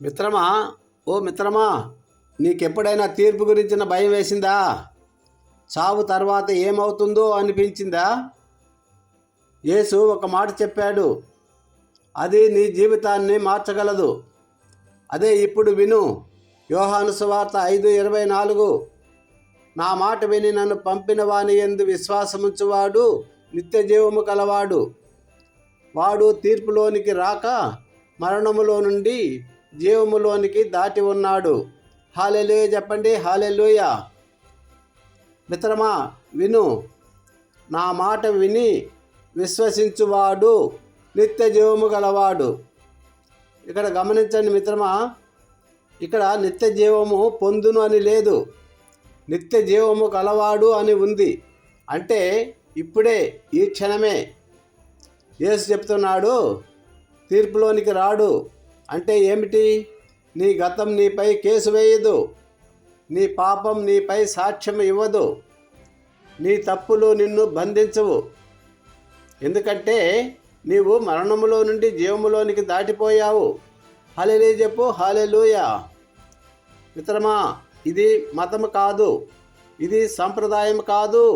మిత్రమా, ఓ మిత్రమా, నీకెప్పుడైనా తీర్పు గురించిన భయం వేసిందా? చావు తర్వాత ఏమవుతుందో అనిపించిందా? యేసు ఒక మాట చెప్పాడు, అది నీ జీవితాన్ని మార్చగలదు. అదే ఇప్పుడు విను. యోహాను సువార్త 5:24. నా మాట విని నన్ను పంపిన వాని యందు విశ్వాసముంచువాడు నిత్య జీవము కలవాడు. వాడు తీర్పులోనికి రాక మరణములో నుండి జీవములోనికి దాటి ఉన్నాడు. హల్లెలూయా చెప్పండి, హల్లెలూయా. మిత్రమా విను, నా మాట విని విశ్వసించువాడు నిత్య జీవము గలవాడు. ఇక్కడ గమనించండి మిత్రమా, ఇక్కడ నిత్య జీవము పొందును అని లేదు, నిత్య జీవము గలవాడు అని ఉంది. అంటే ఇప్పుడే, ఈ క్షణమే. యేసు చెప్తున్నాడు, తీర్పులోనికి రాడు. అంటే ఏమిటి? నీ గతం నీపై కేసు వేయదు, నీ పాపం నీపై సాక్ష్యం ఇవ్వదు, నీ తప్పులు నిన్ను బంధించవు. ఎందుకంటే నీవు మరణములో నుండి జీవములోనికి దాటిపోయావు. హల్లెలూయా చెప్పు, హల్లెలూయా. మిత్రమా, ఇది మతము కాదు, ఇది సంప్రదాయం కాదు,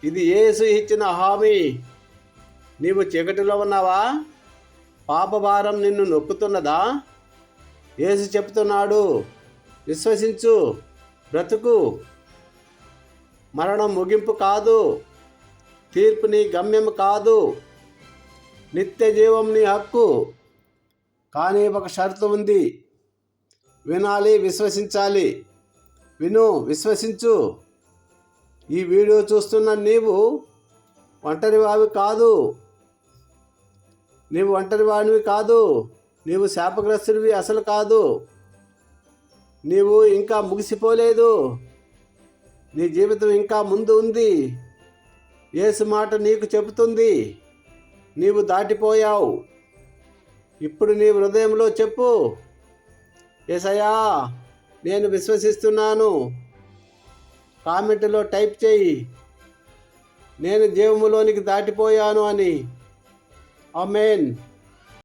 ఇది యేసు ఇచ్చిన హామీ. నీవు చీకటిలో ఉన్నావా? పాపభారం నిన్ను నొక్కుతున్నదా? యేసు చెప్తున్నాడు, విశ్వసించు, బ్రతుకు. మరణం ముగింపు కాదు, తీర్పు నీ గమ్యం కాదు, నిత్య జీవం నీ హక్కు. కానీ ఒక షరతు ఉంది, వినాలి, విశ్వసించాలి. విను, విశ్వసించు. ఈ వీడియో చూస్తున్న నీవు ఒంటరివావి కాదు, నీవు ఒంటరివాడివి కాదు, నీవు శాపగ్రస్తుడివి అసలు కాదు. నీవు ఇంకా ముగిసిపోలేదు, నీ జీవితం ఇంకా ముందు ఉంది. యేసు మాట నీకు చెబుతుంది, నీవు దాటిపోయావు. ఇప్పుడు నీ హృదయంలో చెప్పు, యేసయ్యా నేను విశ్వసిస్తున్నాను. కామెంట్లో టైప్ చేయి, నేను జీవములోనికి దాటిపోయాను అని. ఆమేన్.